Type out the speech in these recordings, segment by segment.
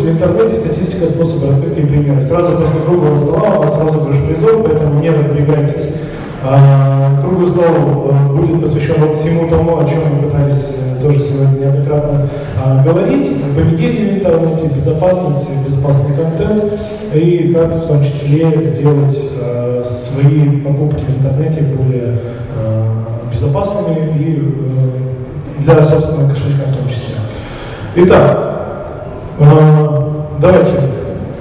в интернете статистика способа раскрытия и примеры. Сразу после круглого стола у нас розыгрыш призов, поэтому не разбегайтесь. Круглый стол будет посвящен вот всему тому, о чем мы пытались тоже сегодня неоднократно говорить. Поведение в интернете, безопасность, безопасный контент и как в том числе сделать свои покупки в интернете более безопасными и для собственного кошелька в том числе. Итак, давайте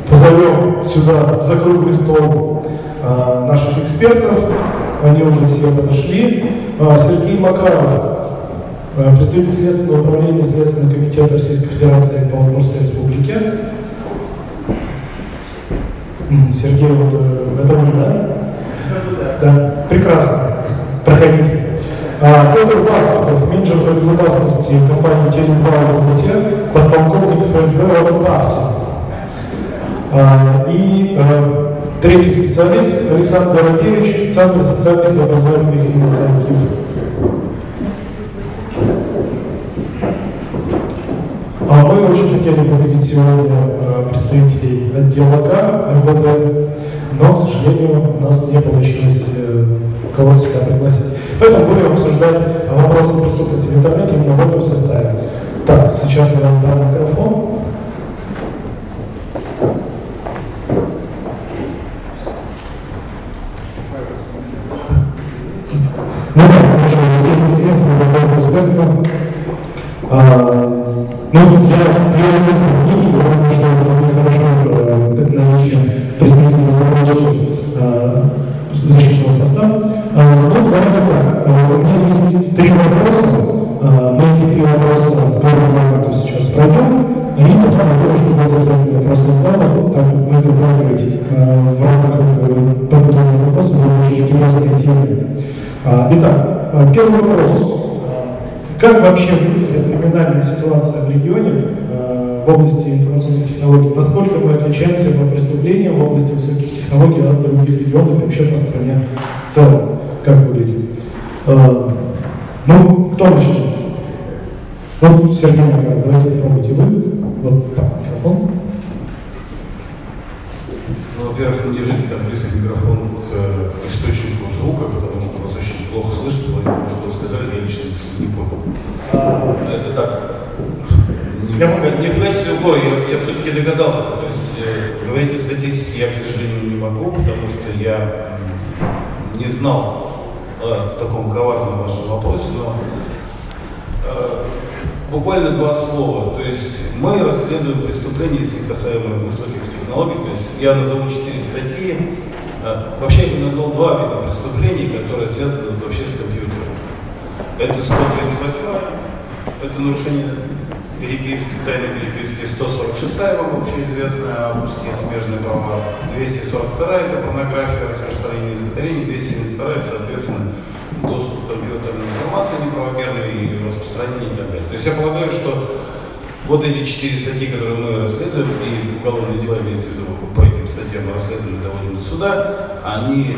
позовем сюда за круглый стол наших экспертов. Они уже все подошли. Сергей Макаров, представитель Следственного управления Следственного комитета Российской Федерации по Удмуртской Республике. Сергей, вот это вы, да? Да, прекрасно. Проходите. Петр Басков, менеджер по безопасности компании Теле2, подполковник ФСБ в отставке. И третий специалист Александр Воробьевич, Центр социальных и образовательных инициатив. Мы очень хотели бы видеть сегодня представителей отдела К МВД, но, к сожалению, у нас не получилось кого-то сюда пригласить. Поэтому будем обсуждать вопросы преступности в интернете именно в этом составе. Так, сейчас я вам дам микрофон. Ну да, хорошо, с этим было связано. Ну, я думаю, что это нехорошо наличие представителей защитного софта. Ну, давайте так. У меня есть 3 вопроса. Мы эти 3 вопроса в первом раунде сейчас пройдем, и потом я думаю, что будет ответить вопрос из зала, там мы затрагивать в рамках подготовленных вопросов очень интересные темы. Итак, первый вопрос. Как вообще выглядит криминальная ситуация в регионе в области информационных технологий? Насколько мы отличаемся по преступлениям в области высоких технологий от других регионов и вообще по стране в целом? Как выглядит? Ну, кто начнет? Ну, Сергей, давайте попробуйте вы. Вот так, микрофон. Ну, во-первых, не держите так близко микрофон к источнику звука, потому что вас очень плохо слышно, поэтому, что вы сказали, я лично не понял. Это так, не в качестве укора, я все-таки догадался. То есть, говорить о статистике я, к сожалению, не могу, потому что я не знал о таком коварном вашем вопросе, но буквально 2 слова. То есть мы расследуем преступления, если касаемо высоких технологий. То есть я назову 4 статьи. Вообще я назвал 2 вида преступлений, которые связаны вообще с компьютером. Это 138, это нарушение переписки, тайной переписки, 146 вам общеизвестная, авторские смежные права, 242 это порнография, распространение изобретений, 272 это, соответственно, доступ к компьютерной информации неправомерной и распространение и так далее. То есть я полагаю, что вот эти 4 статьи, которые мы расследуем, и уголовные дела, имеется в виду, по этим статьям мы расследуем и доводим до суда, они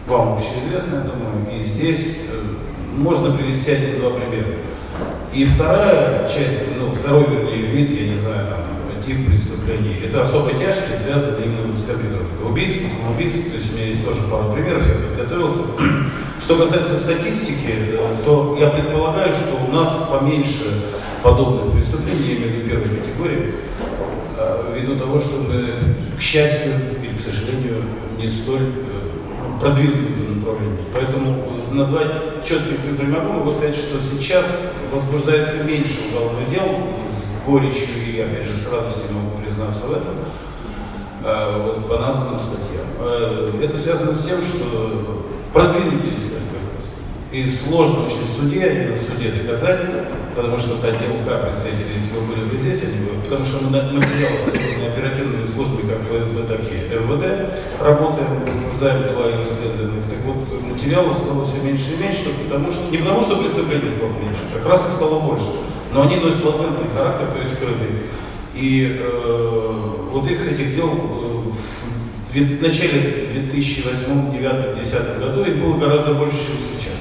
вам общеизвестны, я думаю, и здесь можно привести 1-2 примера. И вторая часть, ну, второй, вернее, вид, я не знаю, там, тип преступлений, это особо тяжкие, связанные именно с компьютером. Это убийство, самоубийство, то есть у меня есть тоже пару примеров, я подготовился. Что касается статистики, то я предполагаю, что у нас поменьше подобных преступлений, я имею в виду первой категории, ввиду того, что мы, к счастью или к сожалению, не столь продвинуты в направлении. Поэтому назвать четкие цифры не могу сказать, что сейчас возбуждается меньше уголовных дел, с горечью и, опять же, с радостью могу признаться в этом, вот, по названным статьям. Это связано с тем, что продвинутые искать вопрос. И сложно очень на суде доказать, потому что вот отдел К представители, если вы были бы здесь, они бы, потому что мы материалы оперативными службами, как ФСБ, так и МВД, работаем, возбуждаем дела и расследуем их. Так вот, материалов стало все меньше и меньше, потому что, не потому что преступлений стало меньше, как раз их стало больше. Но они носят латентный характер, то есть скрытый. И вот этих дел в начале 2008, 2009, 2010 году их было гораздо больше, чем сейчас.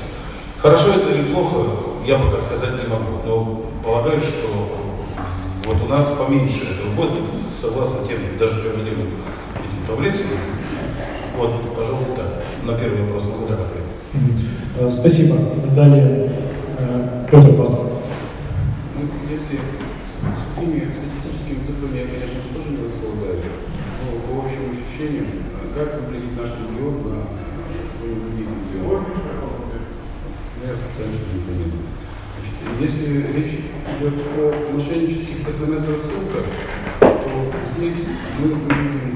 Хорошо это или плохо, я пока сказать не могу, но полагаю, что Вот у нас поменьше этого будет, согласно тем, даже приводимым этим таблицам. Вот, пожалуй, так. На первый вопрос могу так ответить. Спасибо. Далее, Петр Пастор. Если с такими статистическими цифрами я, конечно, тоже не располагаю, но по общим ощущениям, как выглядит наш регион на фоне других регионов? Я специально что не понимаю. Если речь идет о мошеннических СМС-рассылках, то здесь мы выглядим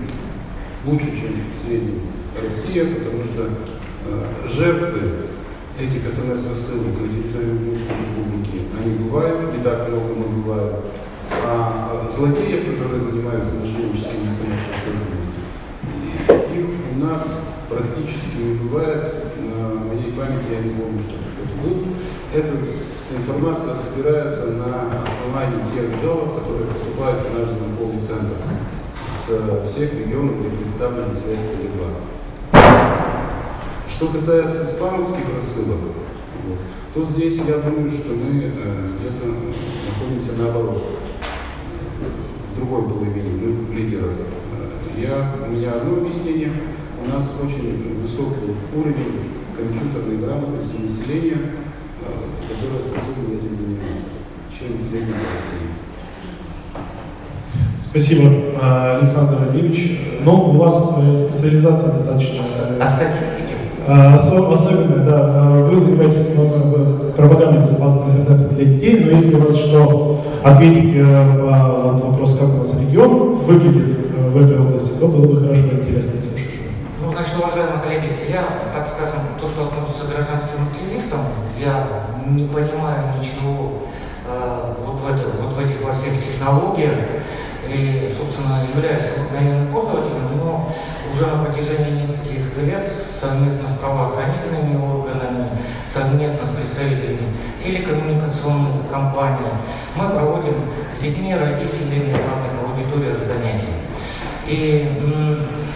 лучше, чем в среднем Россия, потому что жертвы этих СМС-рассылок на территории Удмуртской республики, они бывают, не так много, но бывают. А злодеев, которые занимаются мошенническими СМС-рассылками, их у нас практически не бывает. На моей памяти я не помню, что кто-то был. Эта информация собирается на основании тех жалоб, которые поступают в наш звонковый центр со всех регионов, где представлена связь Теле2. Что касается спамовских рассылок, то здесь я думаю, что мы где-то находимся наоборот, в другой половине, мы лидеры. У меня одно объяснение. У нас очень высокий уровень компьютерной грамотности населения, которое способно этим заниматься, чем в среднем по России. Спасибо, Александр Андреевич. Ну, у вас специализация достаточно... О статистике? Особенно, да. Вы занимаетесь пропагандой безопасного интернета для детей, но если у вас что ответить на вопрос, как у вас регион выглядит в этой области, то было бы хорошо и интересно слушать. Ну, значит, уважаемые коллеги, я, так скажем, то, что относится к гражданским активистам, я не понимаю ничего вот в этих во всех технологиях и, собственно, являюсь обыкновенным пользователем, но уже на протяжении нескольких лет совместно с правоохранительными органами, совместно с представителями телекоммуникационных компаний мы проводим с детьми, родителями в разных аудиториях занятий. И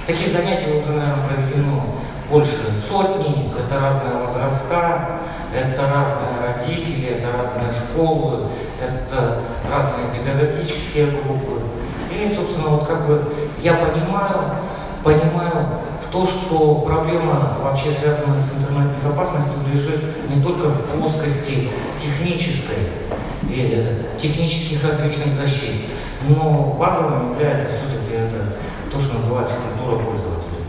таких занятий уже, наверное, проведено больше сотни. Это разные возраста, это разные родители, это разные школы, это разные педагогические группы. И, собственно, вот как бы я понимаю в то, что проблема, вообще связанная с интернет-безопасностью, лежит не только в плоскости технических различных защит, но базовым является все-таки это то, что называется культура пользователя.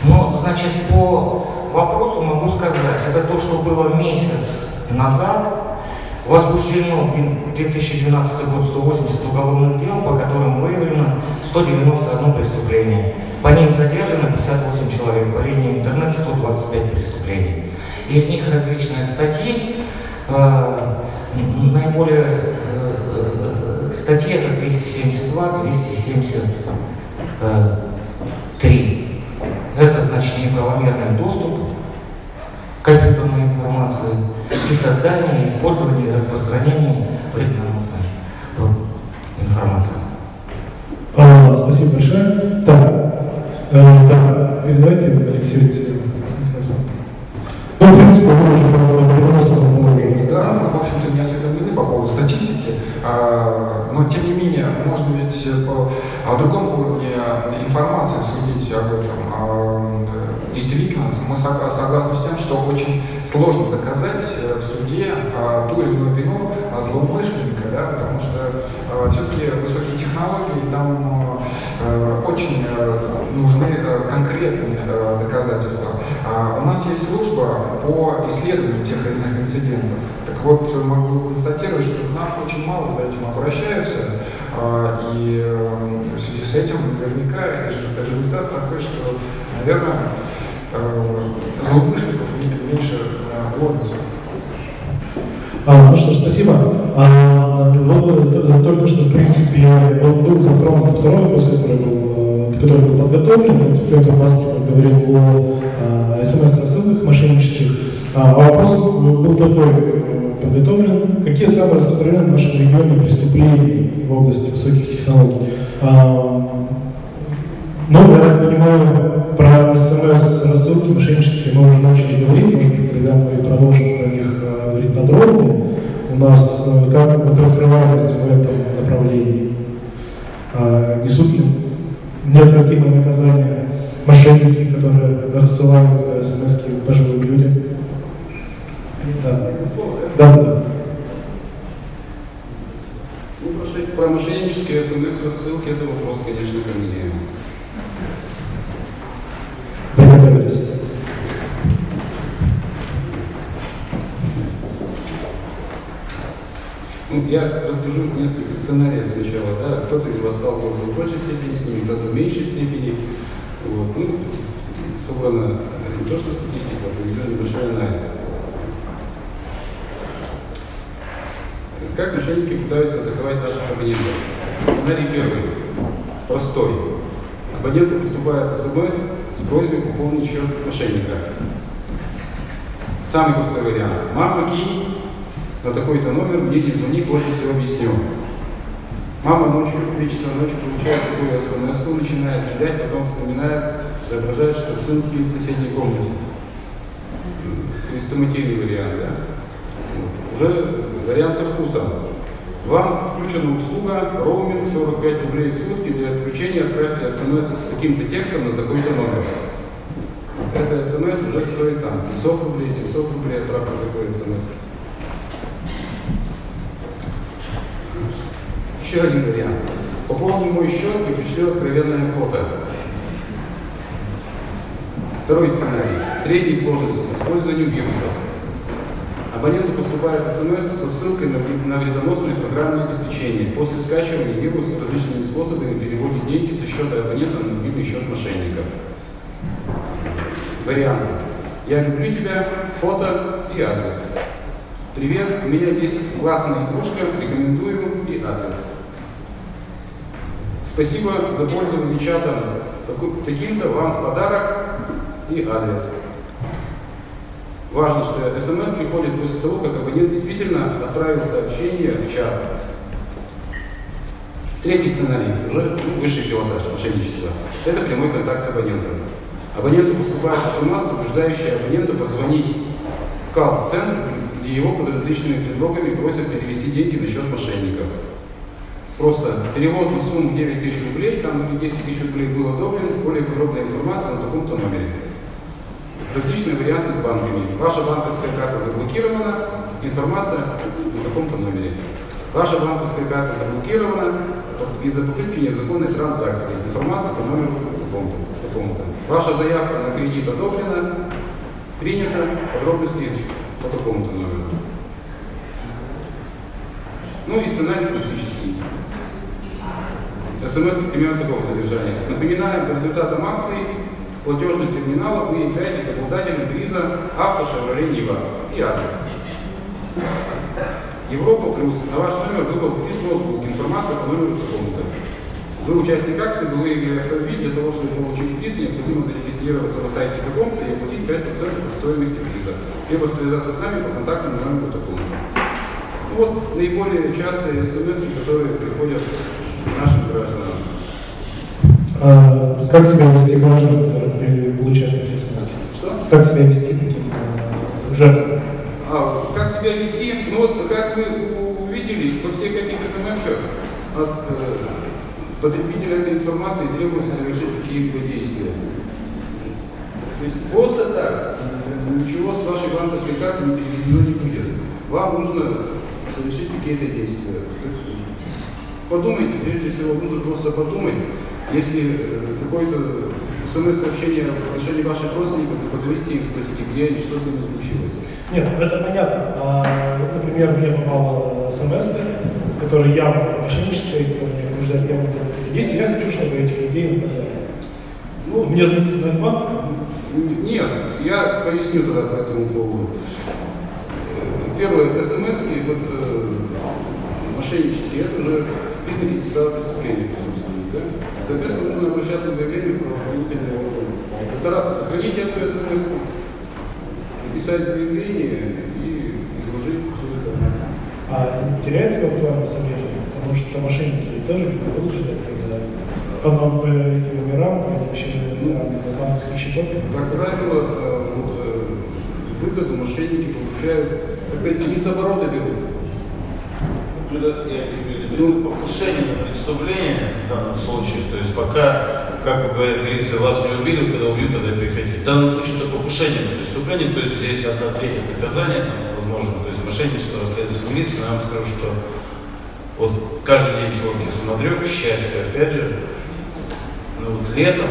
Но, значит, по вопросу могу сказать, это то, что было месяц назад. Возбуждено в 2012 год 180 уголовных дел, по которым выявлено 191 преступление. По ним задержано 58 человек, по линии интернет 125 преступлений. Из них различные статьи, наиболее статьи это 272, 273. Это, значит, неправомерный доступ к компьютерной информации и создание, использование и распространение вредоносной информации. Спасибо большое. Так, передавайте Алексею Алексеевичу. Ну, в принципе, мы уже вредоносного да, мы, в общем-то, не осведомлены по поводу статистики, но, тем не менее, можно ведь о другом уровне информации судить об этом. Действительно, мы согласны с тем, что очень сложно доказать в суде ту или иную вину злоумышленника, да, потому что все-таки высокие технологии, там очень нужны конкретные доказательства. У нас есть служба по исследованию тех или иных инцидентов. Так вот, могу констатировать, что к нам очень мало за этим обращаются, и в связи с этим наверняка результат такой, что, наверное, злоумышленников меньше ловится. Ну что ж, спасибо. Только что, в принципе, был затронут второй вопрос, который был подготовлен. Петр Пастор говорил о СМС-рассылках мошеннических. Вопрос был такой подготовлен. Какие самые распространенные в нашем регионе преступления в области высоких технологий? Ну, я понимаю, про СМС-рассылки мошеннические мы уже начали говорить, может быть, тогда мы продолжим про них говорить подробнее. у нас как вот раскрываемость в этом направлении? Несут ли неотвратимое наказание мошенники, которые рассылают смс-ки пожилым людям? Да. Ну, про мошеннические смс-рассылки это вопрос, конечно, ко мне. Приготовились. Ну, я расскажу несколько сценариев сначала. Да? Кто-то из вас сталкивался в большей степени с ними, кто-то в меньшей степени. Вот. Ну, собрана не то что статистика, а проведен небольшой анализ. Как мошенники пытаются атаковать наших абонентов? Сценарий первый. Простой. Абоненту поступает СМС с просьбой пополнить счет мошенника. Самый простой вариант. Мама, кинь на такой-то номер, мне не звони, позже все объясню. Мама ночью, в 3 часа ночи получает такую СМС-ку, начинает кидать, потом вспоминает, соображает, что сын спит в соседней комнате. Хрестоматийный вариант, да? Вот. Уже вариант со вкусом. Вам включена услуга, роуминг, 45 рублей в сутки, для отключения отправьте СМС с каким-то текстом на такой-то номер. Вот эта СМС уже стоит там 500 рублей, 700 рублей отправка такой СМС. Еще один вариант. Пополни мой счет и пришлю откровенное фото. Второй сценарий. Средней сложности с использованием вирусов. Абоненту поступает СМС со ссылкой на вредоносное программное обеспечение. После скачивания вирус различными способами переводит деньги со счета абонента на мобильный счет мошенника. Варианты. Я люблю тебя, фото и адрес. Привет, у меня есть классная игрушка, рекомендую и адрес. Спасибо за пользование чатом таким-то, вам в подарок и адрес. Важно, что СМС приходит после того, как абонент действительно отправил сообщение в чат. Третий сценарий, уже высший пилотаж мошенничества. Это прямой контакт с абонентом. Абоненту поступает СМС, побуждающий абонента позвонить в колл-центр, где его под различными предлогами просят перевести деньги на счет мошенников. Просто перевод на сумму 9 тысяч рублей, там или 10 тысяч рублей был одобрен, более подробная информация на таком-то номере. Различные варианты с банками. Ваша банковская карта заблокирована, информация на таком-то номере. Ваша банковская карта заблокирована из-за попытки незаконной транзакции. Информация по номеру такому-то. Ваша заявка на кредит одобрена, принята, подробности по такому-то номеру. Ну и сценарий классический. СМС примерно такого содержания. Напоминаем, по результатам акций платежных терминалов вы являетесь обладателем приза авто Chevrolet Niva и адрес. Европа плюс. На ваш номер выпал приз ноутбук. Информация по номеру такому-то. Вы участник акции, вы выиграли автомобиль. Для того, чтобы получить приз, необходимо зарегистрироваться на сайте таком-то и оплатить 5% от стоимости приза. Либо связаться с нами по контактному номеру такому-то. Вот наиболее частые СМС, которые приходят нашим гражданам. Как себя вести гражданам, которые получают такие смс? Что? Как себя вести таким жертвам? Как себя вести? Ну вот, как вы увидели, во всех этих смс-ках от потребителя этой информации требуется совершить какие-либо действия. То есть просто так ничего с вашей банковской карты не переведено не будет. Вам нужно совершить какие-то действия. Подумайте, прежде всего, нужно просто подумать, если какое-то СМС-сообщение в отношении ваших родственников, позвоните им, спросите, где они, что с ними случилось. Нет, это понятно. Например, мне попала СМС, которая явно мошенническая, которая меня побуждает явно делать какие-то действия, я хочу, чтобы этих людей наказали. Ну, мне звонит 02? Нет, я поясню тогда по этому поводу. Первое, СМС-ки, вот, мошеннические, это уже признаки состава преступления. Да? Соответственно, нужно обращаться с заявлением про правоохранительные органы. Постараться сохранить эту СМС-ку, написать заявление и изложить всю информацию. А это не теряется как план со временем? Потому что мошенники тоже не получают, когда по этим номерам, по этим номерам банковских счетов. Как правило, выгоду мошенники получают, они с оборота берут. Покушение на преступление в данном случае, то есть пока, как говорится, вас не убили, когда убьют, когда приходите. В данном случае это покушение на преступление, то есть здесь 1/3 наказания, возможно, то есть мошенничество расследуется милиция, но я вам скажу, что вот каждый день сводки смотрю, к счастью, опять же, ну вот летом,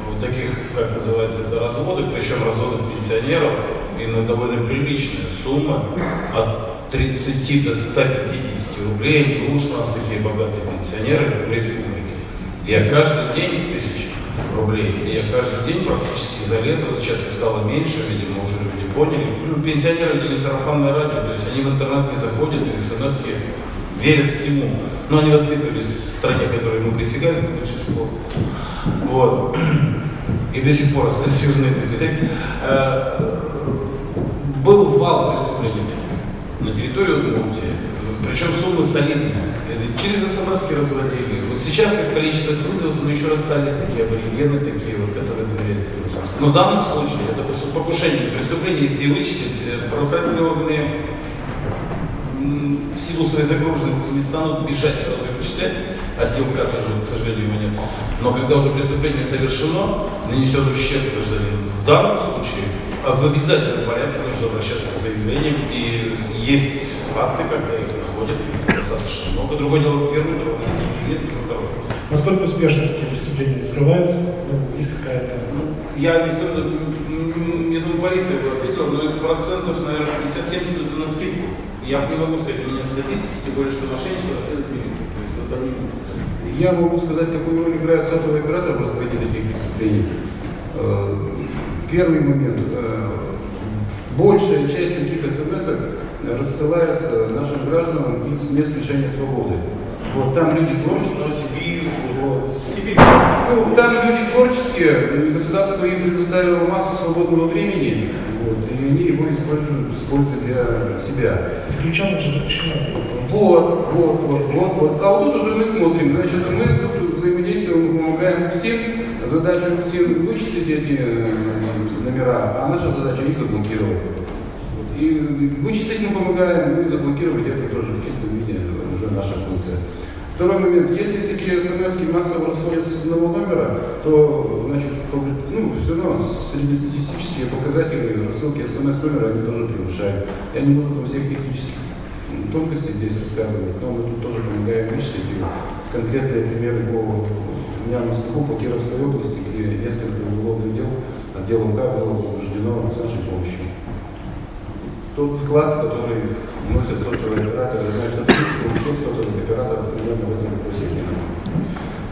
вот таких, как называется, это разводы, причем разводы пенсионеров, и на довольно приличная сумма, от 30 до 150 рублей, уж у нас такие богатые пенсионеры в республике. Я каждый день 1000 рублей, и я каждый день практически за лето, вот сейчас их стало меньше, видимо, уже люди поняли. Пенсионеры видели сарафанное радио, то есть они в интернет не заходят, и смс-ки верят всему. Но они воспитывались в стране, которой мы присягали, на большинство. Вот. И до сих пор остались южные присяги. Был вал преступлений таких на территории Удмуртии, причем суммы солидные. Через СМС-ки разводили. Вот сейчас их количество снизилось, но еще остались такие аборигены, такие вот, которые доверяют СМС. Но в данном случае это покушение, преступление, если вычислить, правоохранительные органы в силу своей загруженности не станут бежать сразу и вычислять. Отдел К тоже, к сожалению, его нет. Но когда уже преступление совершено, нанесен ущерб гражданину, в данном случае в обязательном порядке нужно обращаться с заявлением, и есть факты, когда их находят достаточно много. Другое дело, вернуть ровно нет, уже второе. Насколько успешно такие преступления скрываются? Есть какая-то... Я не скажу, я думаю, полиция бы ответила, но процентов, наверное, 50-70 на скидку. Я не могу сказать, у меня статистики, тем более, что мошенничество расследует милиция. То есть, вот они... Я могу сказать, какую роль играет сотовый оператор в раскрытии таких преступлений. Первый момент. Большая часть таких смс-ок рассылается нашим гражданам из мест лишения свободы. Вот, там люди творческие. Вот. Ну, там люди творческие, государство им предоставило массу свободного времени, вот, и они его используют с пользой для себя. Заключенным же запрещено. Вот. А вот тут уже мы смотрим, значит, мы тут взаимодействуем, мы помогаем всем, задача всем вычислить эти номера, а наша задача их заблокировать. И вычислить мы помогаем, ну и заблокировать это тоже в чистом виде уже наша функция. Второй момент. Если такие смс-ки массово расходятся с одного номера, то, значит, все равно среднестатистические показатели рассылки смс-номера они тоже превышают. Я не буду всех технических тонкостей здесь рассказывать, но мы тут тоже помогаем вычислить. Конкретные примеры у меня на столу по Кировской области, где несколько уголовных дел отделом К было возбуждено с нашей помощью. Тот вклад, который вносят сотовые операторы, я знаю, что у всех сотовых операторов примерно в этом вопросе нет.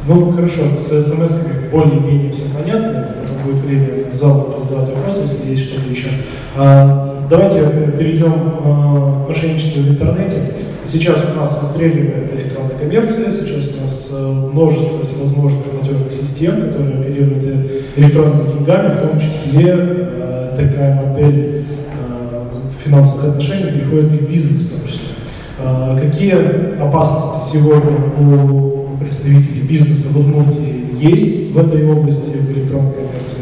Ну, хорошо, с смс-ками более-менее все понятно, потом будет время зала задавать вопросы, если есть что-то еще. Давайте перейдем к мошенничеству в интернете. Сейчас у нас выстреливает электронная коммерция, сейчас у нас множество всевозможных платежных систем, которые оперируют электронными деньгами, в том числе такая модель финансовых отношений переходит и в бизнес в том числе. Какие опасности сегодня у представителей бизнеса в Удмуртии есть в этой области, в электронной коммерции,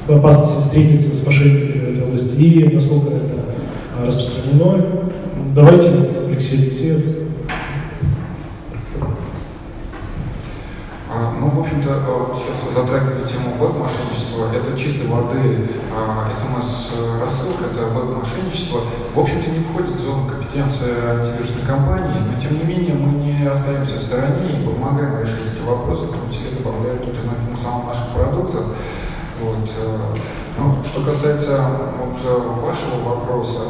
в опасности встретиться с мошенниками в этой области и насколько это распространено? Давайте, Алексей Алексеев. Ну, в общем-то, сейчас затрагивали тему веб-мошенничества. Это чистой воды СМС-рассылка, это веб-мошенничество. В общем-то, не входит в зону компетенции антивирусной компании, но, тем не менее, мы не остаемся в стороне и помогаем решить эти вопросы, в том числе добавляем тот или иной функционал в наших продуктах. Вот. Ну, что касается вашего вопроса,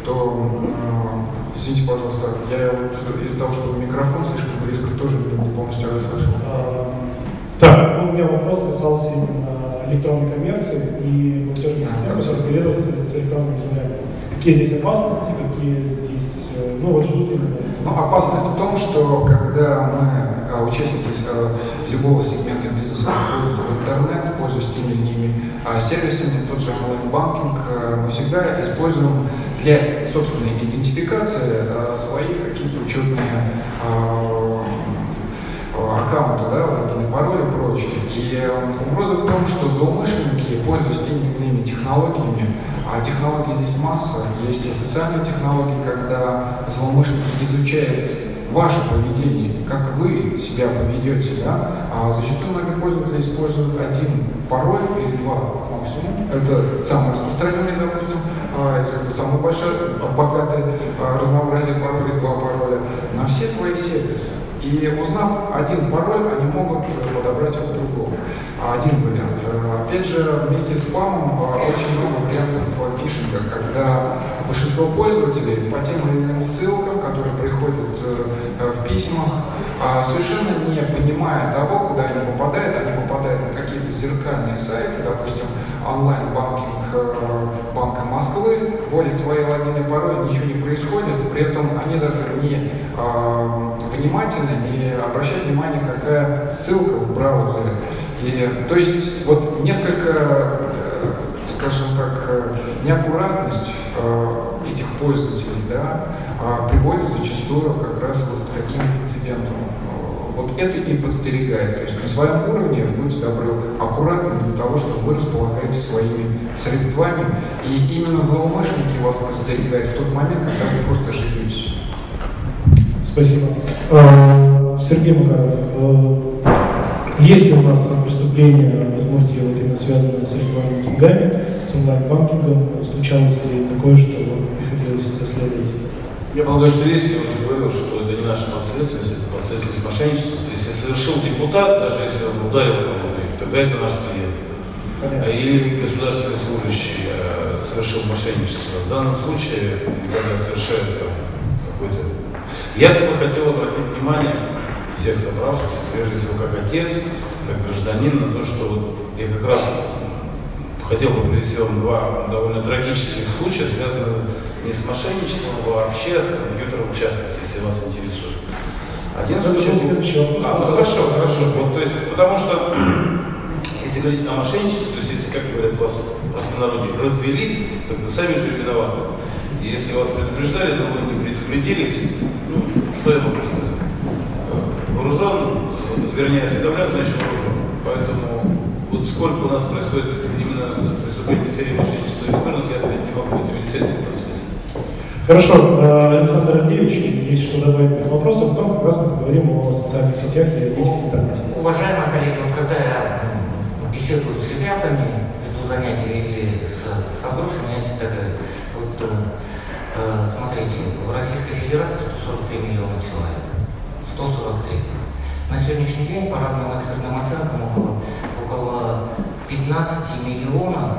то, извините, пожалуйста, я из-за того, что микрофон слишком близко, тоже не полностью расслышал. Так, у меня вопрос касался именно электронной коммерции и платежных систем, которые оперируются с электронными деньгами. Какие здесь опасности, какие здесь, ждут именно? Опасность в том, что когда мы, участники любого сегмента бизнеса, выходят в интернет, пользуясь теми или иными сервисами, тот же онлайн-банкинг, мы всегда используем для собственной идентификации свои какие-то учетные аккаунты, логины, пароли и прочее. И угроза в том, что злоумышленники такие, пользуясь теми или иными технологиями, а технологий здесь масса, есть и социальные технологии, когда злоумышленники изучают ваше поведение, как вы себя поведете, да? А зачастую многие пользователи используют один пароль или два максимум. Это самый распространенный, допустим, и самый большой, богатый разнообразие паролей, два пароля на все свои сервисы. И узнав один пароль, они могут подобрать его другого. Один вариант. Опять же, вместе с спамом очень много вариантов фишинга, когда большинство пользователей по тем или иным ссылкам, которые приходят в письмах, совершенно не понимая того, куда они попадают на какие-то зеркальные сайты, допустим, онлайн-банкинг Банка Москвы, вводят свои логины и пароли, ничего не происходит, при этом они даже не внимательно, не обращают внимания, какая ссылка в браузере. И, то есть вот несколько, скажем так, неаккуратность этих пользователей, да, приводит зачастую как раз вот к таким инцидентам. Вот это и подстерегает. То есть на своем уровне, будьте добры, аккуратны для того, чтобы вы располагаете своими средствами. И именно злоумышленники вас подстерегают в тот момент, когда вы просто ошибетесь. Спасибо. Сергей Макаров, есть ли у нас преступления в Удмуртии, вот именно связанные с электронными деньгами, с онлайн-банкингом? Случалось ли такое, что приходилось расследовать? Я полагаю, что есть, я уже говорил, что это не наша ответственность, это ответственность мошенничества. Если совершил депутат, даже если он ударил кого-нибудь, тогда это наш клиент. Или государственный служащий совершил мошенничество. В данном случае, когда совершает какой-то... Я-то бы хотел обратить внимание всех собравшихся, прежде всего как отец, как гражданин, на то, что вот я как раз хотел бы привести вам два довольно трагических случая, связанных не с мошенничеством вообще, а с компьютером в частности, если вас интересует. Один случай... хорошо. Вот, то есть, потому что, если говорить о мошенничестве, то есть, если, как говорят, вас в простонародье развели, то вы сами же виноваты. И если вас предупреждали, но вы не предупредились, ну, что я могу сказать? Вооружен, вернее, осведомлен, значит вооружен. Поэтому вот сколько у нас происходит именно преступлений в сфере мошенничества электронных, я сказать не могу, это величайшие последствия. Хорошо, Александр Андреевич, есть что добавить к этому вопросу, а потом как раз мы поговорим о социальных сетях и о интернете. Уважаемые коллеги, вот когда я беседую с ребятами, веду занятия или с взрослыми, я всегда говорю, вот смотрите, в Российской Федерации 143 миллиона человек. 143. На сегодняшний день, по разным экспертным оценкам, около 15 миллионов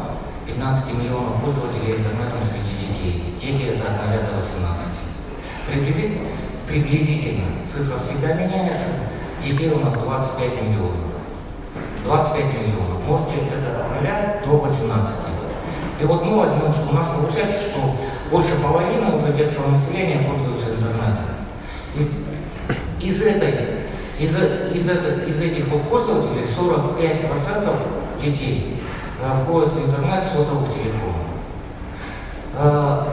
пользователей интернетом среди детей. Дети это от 0 до 18. Приблизительно, цифра всегда меняется, детей у нас 25 миллионов. 25 миллионов. Можете это от 0 до 18. И вот мы возьмем, что у нас получается, что больше половины уже детского населения пользуются интернетом. И из этих вот пользователей 45% детей входят в интернет с сотовых телефонов.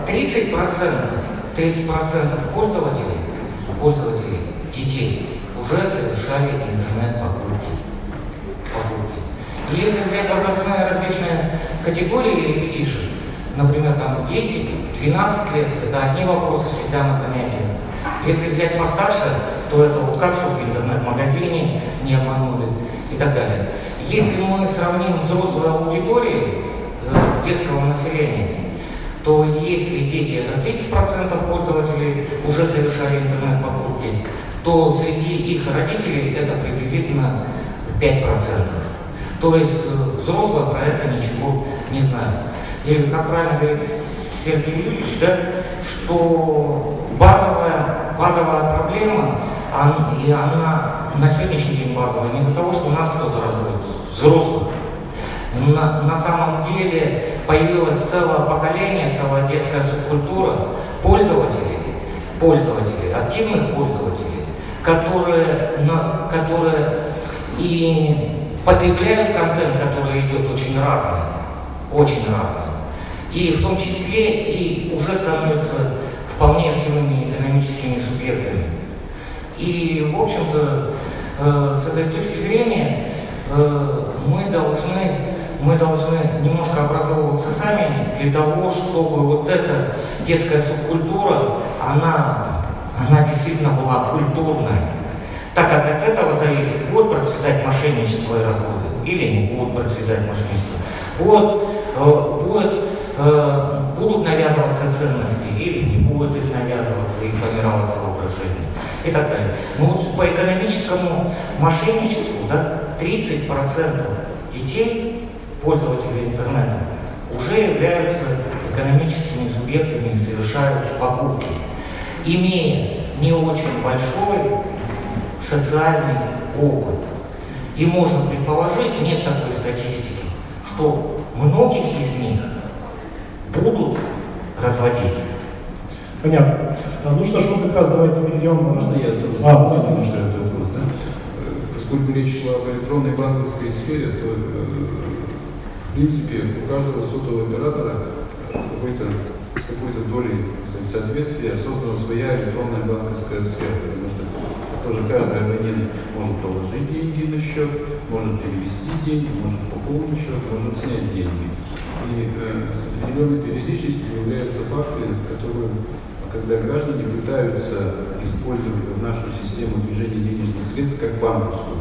30% пользователей детей уже совершали интернет-покупки. И если взять возрастные различные категории ребятишек, например, там 10-12 лет, это одни вопросы всегда на занятиях. Если взять постарше, то это вот как что в интернет-магазине не обманули и так далее. Если мы сравним взрослые аудитории детского населения, то если дети это 30% пользователей уже совершали интернет-покупки, то среди их родителей это приблизительно 5%. То есть взрослые про это ничего не знают. И как правильно говорит Сергей Юрьевич, да, что базовая проблема, и она на сегодняшний день базовая не из-за того, что у нас кто-то разводит взрослых. На самом деле появилось целое поколение, целая детская субкультура пользователей, активных пользователей, которые и потребляют контент, который идет очень разный. И в том числе и уже становятся вполне активными экономическими субъектами. И, в общем-то, с этой точки зрения мы должны немножко образовываться сами для того, чтобы вот эта детская субкультура, она действительно была культурной. Так как от этого зависит, будет процветать мошенничество и разводы или не будут процветать мошенничество, будут навязываться ценности или не будут их навязываться и формироваться в образ жизни и так далее. Но вот по экономическому мошенничеству, да, 30% детей, пользователей интернета, уже являются экономическими субъектами и совершают покупки, имея не очень большой социальный опыт. И можно предположить, нет такой статистики, что многих из них будут разводить. Понятно. Ну что ж, вот как раз давайте перейдем. Можно я тоже немножко этот вопрос, да? Поскольку речь шла об электронной банковской сфере, то в принципе у каждого сотового оператора с какой-то долей соответствия создана своя электронная банковская сфера, потому что тоже каждый абонент может положить деньги на счет, может перевести деньги, может пополнить счет, может снять деньги. И с определенной периодичностью появляются факты, которые, когда граждане пытаются использовать нашу систему движения денежных средств как банковскую.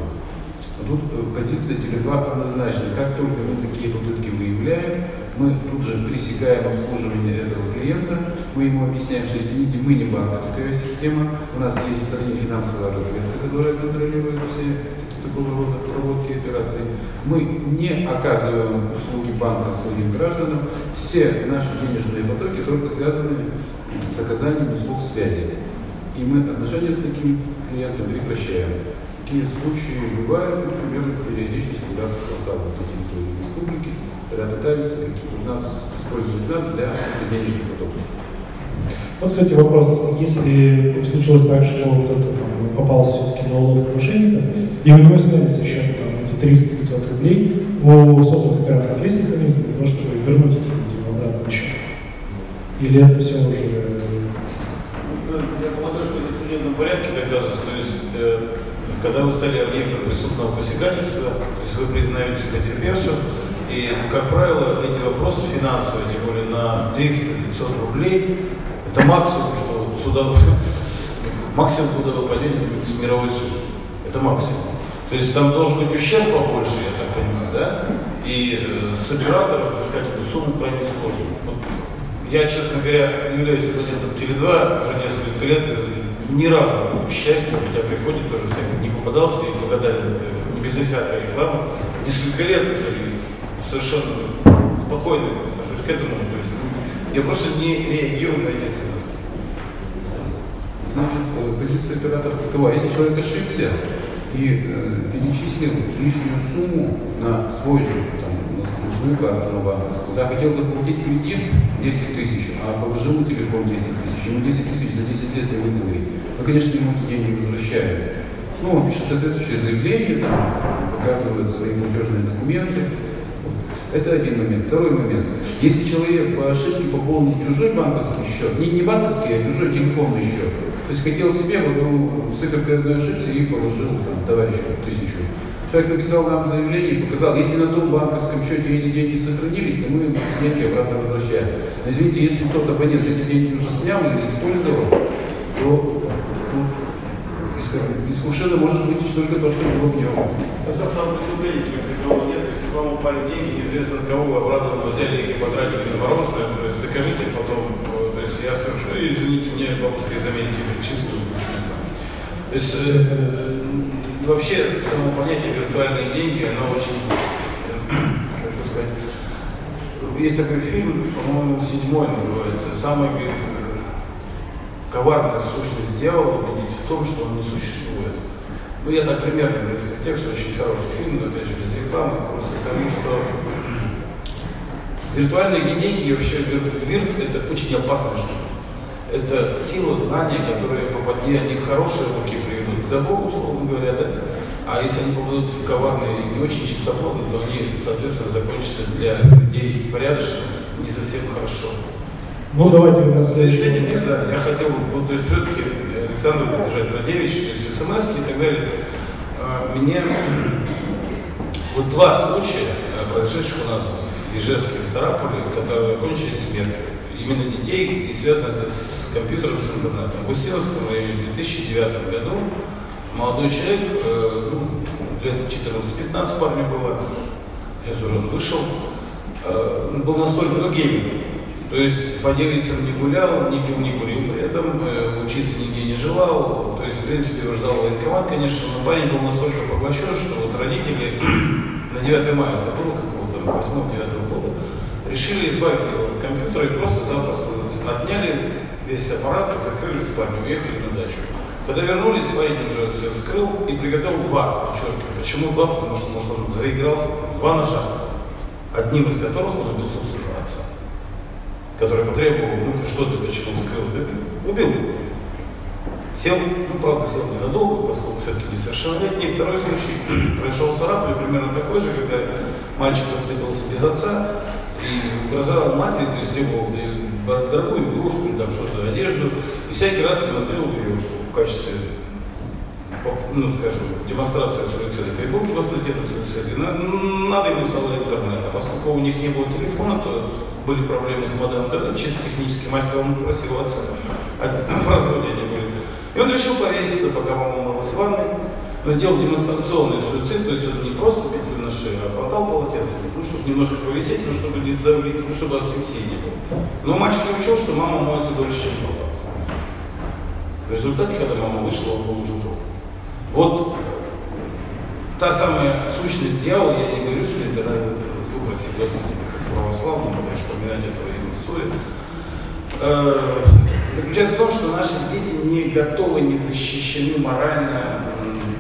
Тут позиция Теле2 однозначна. Как только мы такие попытки выявляем, мы тут же пресекаем обслуживание этого клиента, мы ему объясняем, что извините, мы не банковская система, у нас есть в стране финансовая разведка, которая контролирует все такого рода проводки операций. Мы не оказываем услуги банка своим гражданам, все наши денежные потоки только связаны с оказанием услуг связи. И мы отношения с таким клиентом прекращаем. Такие случаи бывают, например, с периодичностью раз в квартал на территории республики, когда пытаются нас использовать нас для денежных потоков. Вот, кстати, вопрос. Если случилось так, что кто-то там попался все-таки на уловку мошенников, и у него сняли со счета там, эти 300-500 рублей, у сотовых операторов есть механизм для того, чтобы вернуть эти деньги обратно на счет? Или это все уже... Я полагаю, что это в судебном порядке доказывается. То есть, когда вы стали объектом преступного посягательства, то есть вы признаете потерпевшим, и, как правило, эти вопросы финансовые, тем более на 300-500 рублей, это максимум, что суда, максимум, куда вы пойдете, в мировой суд. Это максимум. То есть там должен быть ущерб побольше, я так понимаю, да? И с оператора взыскать эту сумму крайне сложно. Вот я, честно говоря, являюсь абонентом Теле2 уже несколько лет, ни разу, к счастью, хотя приходит тоже всякий, не попадался и благодарен, не без всякой рекламы, несколько лет уже совершенно спокойно отношусь к этому, то есть я просто не реагирую на эти ценности. Значит, позиция оператора такова: если человек ошибся и перечислил лишнюю сумму на свой же, там, на свою карту, на банковскую, да, хотел заплатить кредит 10 тысяч, а положил на телефон 10 тысяч, ему 10 тысяч за 10 лет не выдали. Мы, конечно, ему эти деньги возвращаем. Ну, он пишет соответствующее заявление, там, показывает свои платежные документы. Это один момент. Второй момент. Если человек по ошибке пополнил чужой банковский счет, не банковский, а чужой телефонный счет, то есть хотел себе в одну циферку одной ошибся и положил там, товарищу 1000. Человек написал нам заявление и показал, если на том банковском счете эти деньги сохранились, то мы эти деньги обратно возвращаем. Но извините, если тот абонент эти деньги уже снял или использовал, то из кувшина может вытечь только то, что было в нем. Состав преступления никакого нет, если вам упали деньги, неизвестно от кого, обратно взяли их и потратили на мороженое, то есть докажите потом, то есть я скажу, что извините, мне бабушка из Америки перечислила. То есть вообще само понятие виртуальные деньги, оно очень, как бы сказать, есть такой фильм, по-моему, 7-й называется, самый коварная сущность дьявола убедить в том, что он не существует. Ну, я так примерно близко к тексту, очень хороший фильм, но опять же без рекламы, просто потому что виртуальные деньги, вообще вирт, это очень опасная штука. Это сила знания, которые, попадя они в хорошие руки, приведут к добру, условно говоря, да? А если они попадут в коварные и не очень чистоплотные, то они, соответственно, закончатся для людей порядочных не совсем хорошо. Ну, давайте у нас следующий. Да, я хотел, вот, то есть все-таки Александр Радевич, то есть смс и так далее, мне Вот два случая, произошедших у нас в Ижевске и в Сарапуле, которые кончились смертью именно детей и связаны с компьютером, с интернетом. В Устиновском районе в 2009 году молодой человек, лет 14-15 парню было, сейчас уже он вышел, был настолько, геймер. То есть по девицам не гулял, не пил, не курил, при этом учиться нигде не желал. То есть, в принципе, его ждал военкомат, конечно, но парень был настолько поглощен, что вот родители на 9 мая, это было какого-то 8-9 года, решили избавить его от компьютера и просто-запросто отняли весь аппарат, закрыли спальню, уехали на дачу. Когда вернулись, парень уже все вскрыл и приготовил два черки. Почему два? Потому что, может, он заигрался, два ножа, одним из которых он убил собственного отца, который потребовал, что ты, почему вскрыл, убил. Сел, правда, сел ненадолго, поскольку все-таки несовершеннолетний. Второй случай произошел в Сараполе, примерно такой же, когда мальчик воспитывался без отца и угрожал матери, то есть требовал дорогую игрушку или там что-то, одежду, и всякий раз демонстрировал ее в качестве, скажем, демонстрации суицида. И был демонстративный суицид. И надо ему стало интернет. А поскольку у них не было телефона, то были проблемы с модемом, тогда чисто технически мастер он просил отца, разводы они были. И он решил повеситься, пока мама мылась в ванной, но сделал демонстрационный суицид, то есть он не просто петлю на шею, а мотал полотенце, чтобы немножко повисеть, но чтобы не сдавить, чтобы асфиксии не было. Но мальчик не учел, что мама моется дольше, чем папа. В результате, когда мама вышла, он был уже труп. Вот та самая сущность дьявола, я не говорю, что интернет в образе Господня, как православный, но, конечно, поминать этого и в ссоре, заключается в том, что наши дети не готовы, не защищены морально,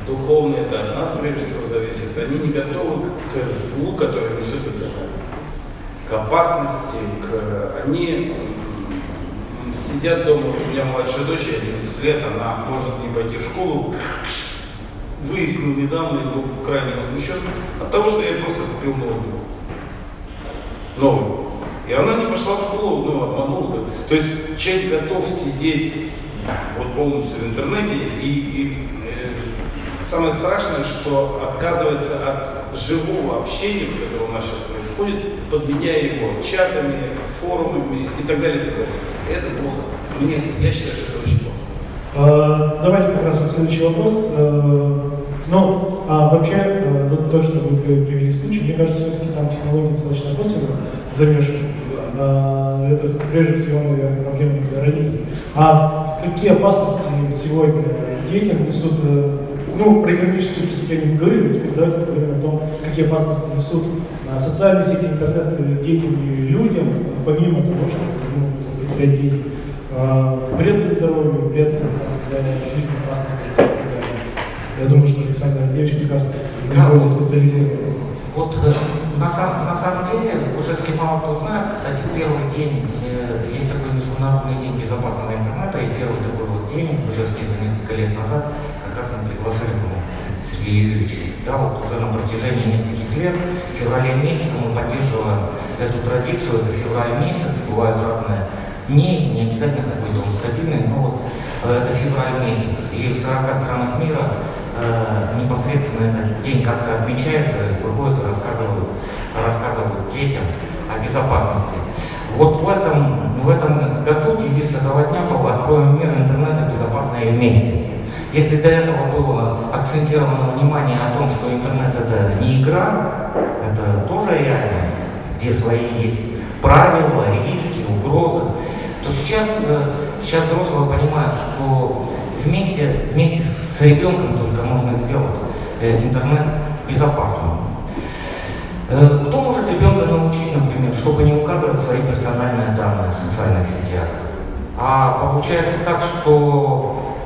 духовно, это от нас прежде всего зависит. Они не готовы к злу, которое несет интернет, к опасности, они сидят дома. У меня младшая дочь, 11 лет, она может не пойти в школу. Выяснил недавно и был крайне возмущен от того, что я ей просто купил ноутбук. Новый. И она не пошла в школу, обманула. То есть человек готов сидеть вот полностью в интернете и самое страшное, что отказывается от живого общения, которое у нас сейчас происходит, подменяя его чатами, форумами и так далее. Это плохо. Я считаю, что это очень плохо. Давайте как раз следующий вопрос. Вообще, вот то, что вы привели случай, мне кажется, все-таки там технологии достаточно косвенно замешаны. Это прежде всего, наверное, проблема для родителей. А какие опасности сегодня детям несут, про экономические преступления мы говорили, теперь давайте поговорим о том, какие опасности несут социальные сети, интернет детям и людям, помимо того, что они могут потерять деньги. Вред для здоровья, вред для жизни, опасность. Я думаю, что Александр Андреевич прекрасно более специализирован. Вот на самом деле, уже мало кто знает, кстати, первый день, есть такой Международный день безопасного интернета, и первый такой вот день в Ижевске несколько лет назад как раз мы приглашали, Сергея Юрьевича. Да, вот уже на протяжении нескольких лет, в феврале месяце мы поддерживаем эту традицию, это февраль месяц, бывают разные дни, не обязательно какой-то он стабильный, но вот это февраль месяц, и в 40 странах мира непосредственно этот день как-то отмечают, выходят и рассказывают детям о безопасности. Вот в этом году девиз этого дня был «Откроем мир интернета безопасно и вместе». Если до этого было акцентировано внимание о том, что интернет это не игра, это тоже реальность, где свои есть правила, риски, угрозы, то сейчас взрослые понимают, что вместе с ребенком только можно сделать интернет безопасным. Кто может ребенка научить, например, чтобы не указывать свои персональные данные в социальных сетях? А получается так, что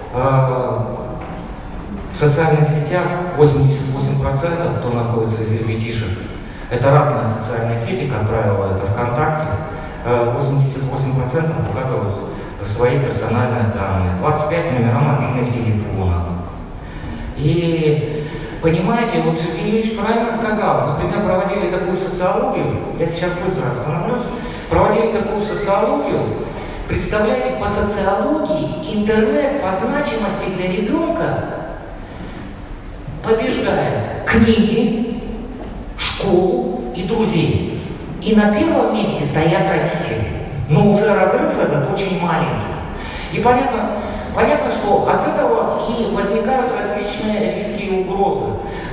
в социальных сетях 88%, кто находится из ребятишек, это разные социальные сети, как правило, это ВКонтакте, 88% указывают свои персональные данные, 25 номера мобильных телефонов. И понимаете, вот Сергей Ильич правильно сказал, например, проводили такую социологию, я сейчас быстро остановлюсь, проводили такую социологию, представляете, по социологии интернет по значимости для ребенка побеждает книги, друзей. И на первом месте стоят родители. Но уже разрыв этот очень маленький. И понятно, что от этого и возникают различные риски и угрозы.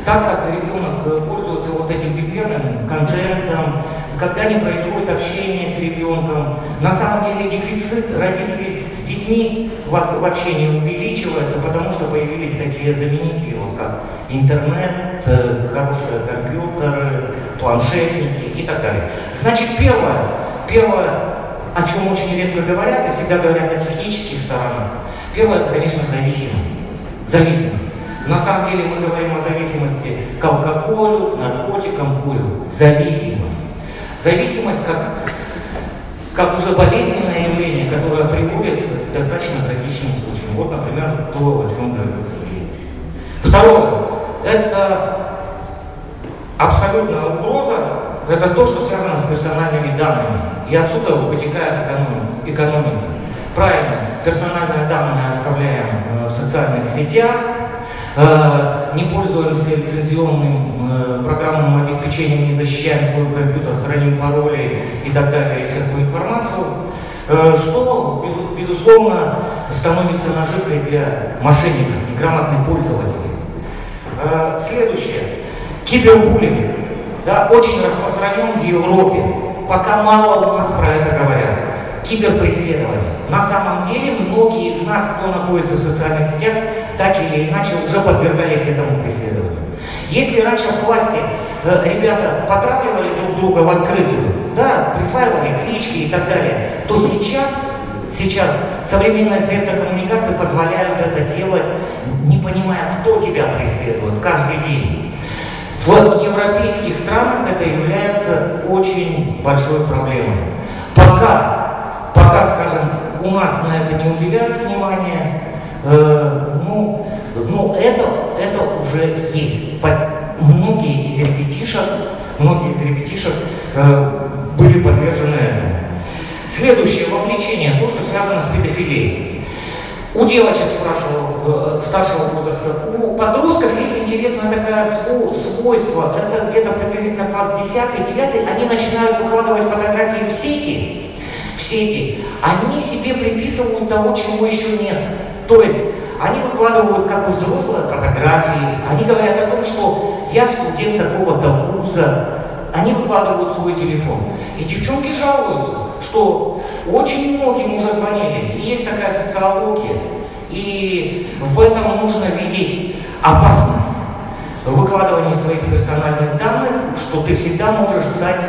Так как ребенок пользуется вот этим безмерным контентом, когда не происходит общение с ребенком, на самом деле дефицит родителей с детьми в общении увеличивается, потому что появились такие заменители, вот как интернет, хорошие компьютеры, планшетники и так далее. Значит, первое, о чем очень редко говорят, и всегда говорят о технических сторонах. Первое, это, конечно, зависимость. На самом деле мы говорим о зависимости к алкоголю, к наркотикам, курю. Зависимость как уже болезненное явление, которое приводит к достаточно трагичным случаям. Вот, например, то, о чем говорил Сергей. Второе, это абсолютная угроза, это то, что связано с персональными данными. И отсюда вытекает экономика. Правильно, персональные данные оставляем в социальных сетях, не пользуемся лицензионным программным обеспечением, не защищаем свой компьютер, храним пароли и так далее, и всякую информацию, что, безусловно, становится наживкой для мошенников, неграмотных пользователей. Следующее. Кибербуллинг. Да, очень распространен в Европе. Пока мало у нас про это говорят. Киберпреследование. На самом деле многие из нас, кто находится в социальных сетях, так или иначе уже подвергались этому преследованию. Если раньше в классе ребята потравливали друг друга в открытую, да, присваивали клички и так далее, то сейчас современные средства коммуникации позволяют это делать, не понимая, кто тебя преследует каждый день. В европейских странах это является очень большой проблемой. Пока, скажем, у нас на это не уделяют внимания, это уже есть. Многие из ребятишек были подвержены этому. Следующее вовлечение, то, что связано с педофилией. У девочек, спрашивал, старшего возраста, у подростков есть интересное такое свойство, это где-то приблизительно класс 10-9, они начинают выкладывать фотографии в сети, они себе приписывают того, чего еще нет. То есть они выкладывают как бы взрослые фотографии, они говорят о том, что я студент такого-то вуза, они выкладывают свой телефон. И девчонки жалуются, что очень многим уже звонили, и есть такая социология, и в этом нужно видеть опасность в выкладывании своих персональных данных, что ты всегда можешь стать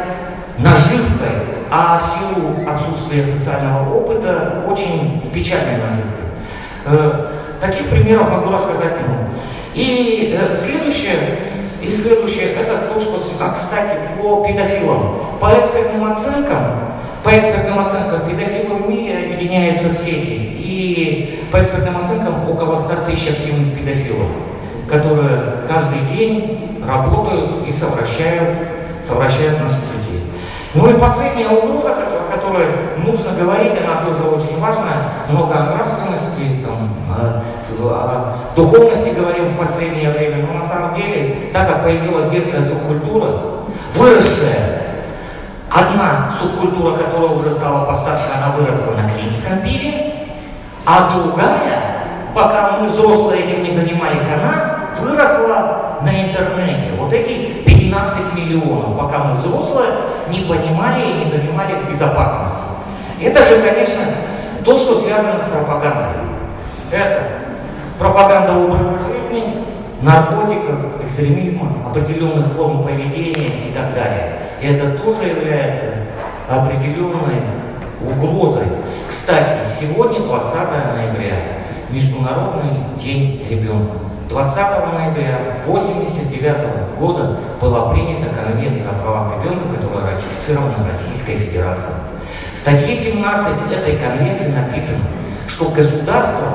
наживкой, а в силу отсутствия социального опыта очень печальной наживкой. Таких примеров могу рассказать много. И следующее это то, что, кстати, по педофилам. По экспертным оценкам педофилы в мире объединяются в сети. И по экспертным оценкам около 100 тысяч активных педофилов, которые каждый день работают и совращают наших детей. Ну и последняя угроза, о которой нужно говорить, она тоже очень важная. Много о нравственности, о духовности говорим в последнее время, но на самом деле, так как появилась детская субкультура, выросшая, одна субкультура, которая уже стала постарше, она выросла на клинском пиве, а другая, пока мы взрослые этим не занимались, она выросла на интернете. Вот эти 15 миллионов, пока мы взрослые не понимали и не занимались безопасностью. Это же, конечно, то, что связано с пропагандой. Это пропаганда образа жизни, наркотиков, экстремизма, определенных форм поведения и так далее. И это тоже является определенной угрозой. Кстати, сегодня 20 ноября, Международный день ребенка. 20 ноября 1989 года была принята Конвенция о правах ребенка, которая ратифицирована Российской Федерацией. В статье 17 этой конвенции написано, что государство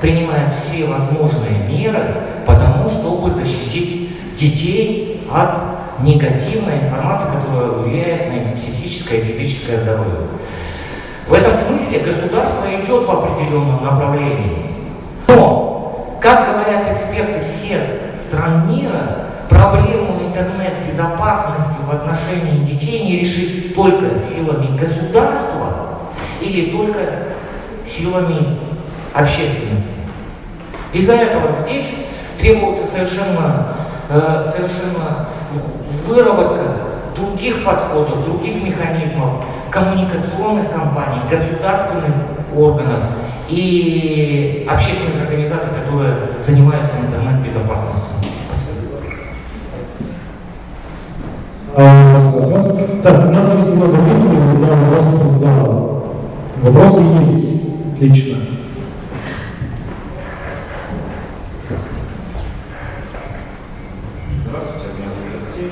принимает все возможные меры по тому, чтобы защитить детей от негативной информации, которая влияет на их психическое и физическое здоровье. В этом смысле государство идет в определенном направлении. Но, как говорят эксперты всех стран мира, проблему интернет-безопасности в отношении детей не решить только силами государства или только силами общественности. Из-за этого здесь требуется совершенно выработка других подходов, других механизмов коммуникационных компаний, государственных органов и общественных организаций, которые занимаются интернет-безопасностью. Так, у нас есть немного времени для вопросов из зала. Вопросы есть. Отлично. Здравствуйте, меня зовут Алексей.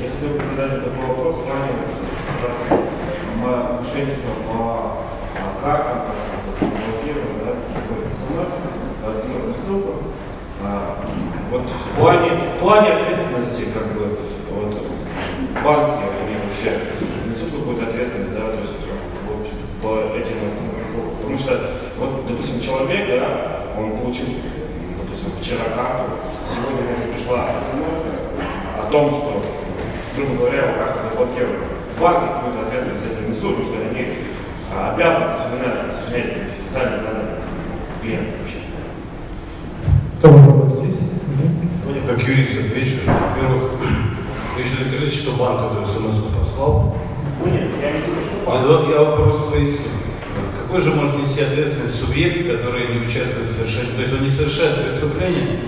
Я хотел бы задать такой вопрос в плане как раз мошенничества по картам, блокировать, да, какой-то смс-рассылку. Вот в плане ответственности, как бы, вот, банки, они вообще несут какую-то ответственность, да, то есть вот по этим, потому что, вот, допустим, человек, да, он получил, допустим, вчера карту, сегодня ему пришла смс о том, что, грубо говоря, его карта заблокирована. Банки какую-то ответственность за это несут, потому что они обязаны сохранять конфиденциальные данные клиента вообще. Кто вы работаете? Я как юрист отвечу. Во-первых, вы еще докажите, что банк эту смс-ку послал. Нет, я не думаю, что Я вопрос поясню. Какой же может нести ответственность субъект, который не участвует в совершении? То есть он не совершает преступление.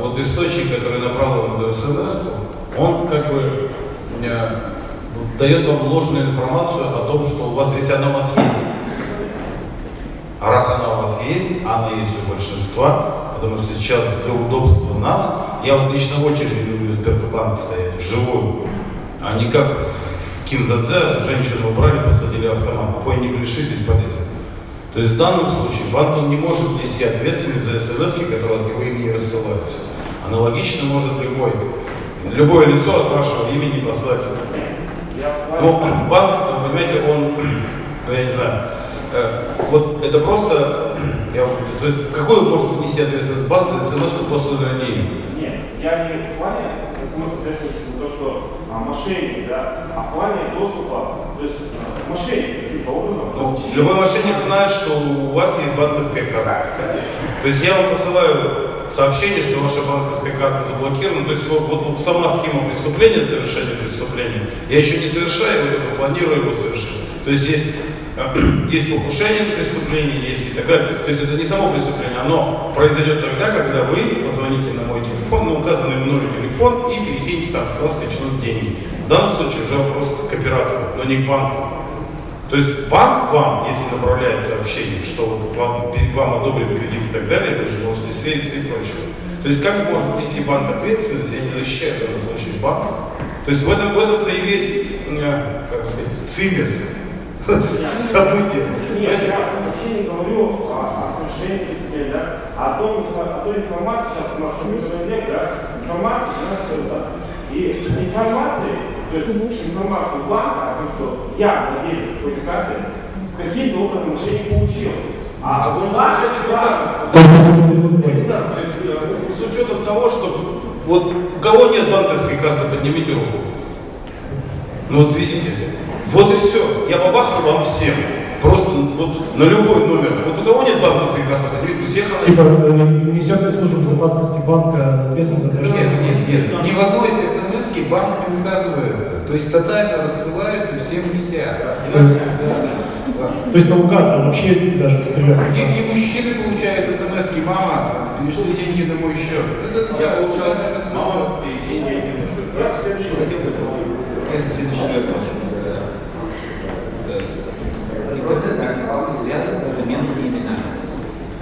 Вот источник, который направил на эту смс-ку, он как бы дает вам ложную информацию о том, что у вас, если она у вас есть. А раз она у вас есть, она есть у большинства, потому что сейчас для удобства нас, я вот лично в очереди люблю Сбербанк стоять, вживую, а не как Кинзадзе, женщину убрали, посадили автомат, пой не греши, бесполезно. То есть в данном случае банк он не может нести ответственность за смс-ки, которые от его имени рассылаются. Аналогично может любое лицо от вашего имени послать. Ну, банк, понимаете, он, я не знаю, вот это просто, то есть какой может внести ответственность банк за смс-ку, посланную не им? Нет, я не в плане ответственности за то, что мошенник, да, а в плане доступа, то есть мошенник каким-то образом. Любой мошенник знает, что у вас есть банковская карта. То есть я вам посылаю сообщение, что ваша банковская карта заблокирована. То есть вот сама схема преступления, совершения преступления, я еще не совершаю его, только планирую его совершить. То есть есть покушение на преступление, есть и так далее. То есть это не само преступление, оно произойдет тогда, когда вы позвоните на мой телефон, на указанный мною телефон и перекинете там, с вас начнут деньги. В данном случае уже вопрос к оператору, но не к банку. То есть банк вам, если направляет сообщение, что вам одобрен кредит и так далее, вы же можете свериться и прочее. То есть как может нести банк ответственность, я не защищаю в данном случае банка. То есть в этом-то и весь, как бы сказать, цимес события. Нет, я вообще не говорю о совершении преступления, да, а о той информации, сейчас в нашем мире, да, информация становится. И информация, то есть информацию банка о том, что я владелец какой-то карты, каким-то образом мошенник получил. А банк это так. С учетом того, что вот у кого нет банковской карты, поднимите руку. Ну вот видите, вот и все. Я бабахну вам всем. Просто вот, на любой номер. Вот у кого нет банковской карты, поднимите, у всех она. Типа, несет ли служба безопасности банка ответственность за то, что... Нет. Ни в одной смс-ке банк не указывается. То есть тотально рассылаются всем и вся. То есть наугад, а вообще даже не привязано. И мужчины получают смс-ки: мама, перешли деньги на мой счет. Это я получал смс. Мама, перекинь деньги на счет. Я следующий Следующий вопрос. Интернет-бизнес связан с доменными именами.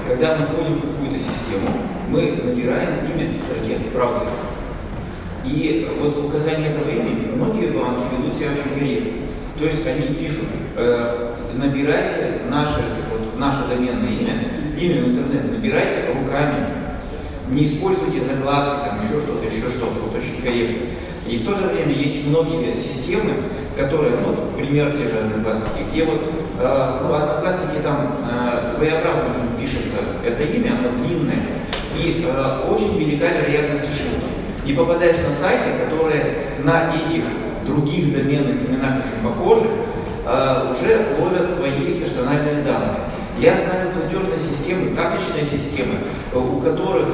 Когда мы входим в какую-то систему, мы набираем имя в строке браузера. И вот указание этого имени многие банки ведут себя очень корректно. То есть они пишут: набирайте наше доменное имя в интернете, набирайте руками. Не используйте закладки, там еще что-то, вот очень корректно. И в то же время есть многие системы, которые, например, те же Одноклассники, где Одноклассники там своеобразно очень пишется это имя, оно длинное, и очень велика вероятность ошибки. и попадаешь на сайты, которые на этих других доменных именах очень похожих, уже ловят твои персональные данные. Я знаю платежные системы, карточные системы, у которых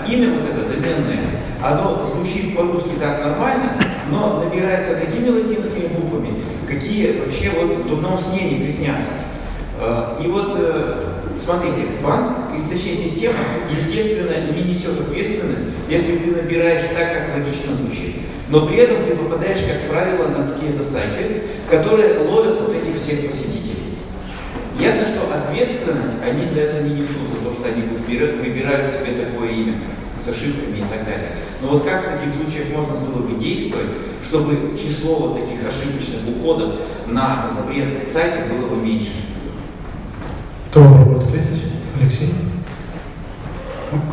имя вот это доменное, оно звучит по-русски так нормально, но набирается такими латинскими буквами, какие вообще вот в дурном сне не приснятся. И вот, смотрите, банк, или точнее система, естественно, не несет ответственность, если ты набираешь так, как логично звучит. Но при этом ты попадаешь, как правило, на какие-то сайты, которые ловят вот этих всех посетителей. Ясно, что ответственность они за это не несут, за то, что они выбирают себе такое имя с ошибками и так далее. Но вот как в таких случаях можно было бы действовать, чтобы число вот таких ошибочных уходов на запрет сайта было бы меньше? Кто попробует ответить? Алексей?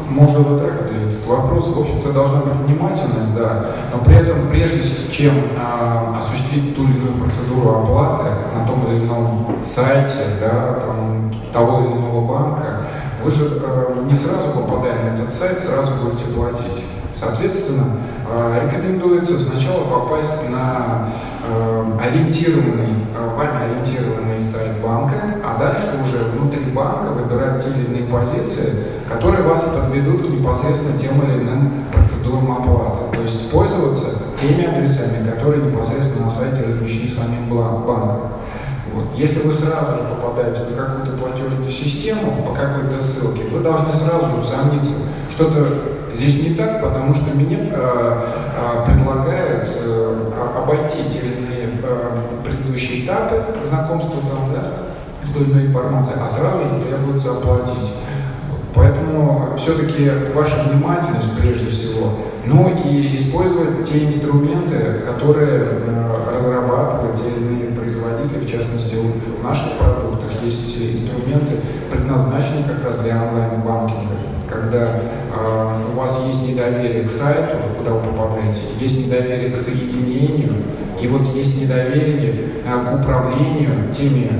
Мы уже затрагивали этот вопрос. В общем-то, должна быть внимательность, да, но при этом, прежде чем осуществить ту или иную процедуру оплаты на том или ином сайте, да, там, того или иного банка, вы же не сразу, попадая на этот сайт, сразу будете платить. Соответственно, рекомендуется сначала попасть на вами ориентированный сайт банка, а дальше уже внутри банка выбирать те или иные позиции, которые вас подведут к непосредственно тем или иным процедурам оплаты. То есть пользоваться теми адресами, которые непосредственно на сайте размещены самим банком. Вот. Если вы сразу же попадаете на какую-то платежную систему по какой-то ссылке, вы должны сразу же усомниться, что-то здесь не так, потому что мне предлагают обойти те или иные предыдущие этапы знакомства там, да, с той или иной информацией, а сразу же требуется оплатить. Поэтому все-таки ваша внимательность прежде всего, ну и использовать те инструменты, которые разрабатывают те или иные производители, в частности в наших продуктах есть инструменты, предназначенные как раз для онлайн-банкинга. Когда у вас есть недоверие к сайту, куда вы попадаете, есть недоверие к соединению, и вот есть недоверие к управлению теми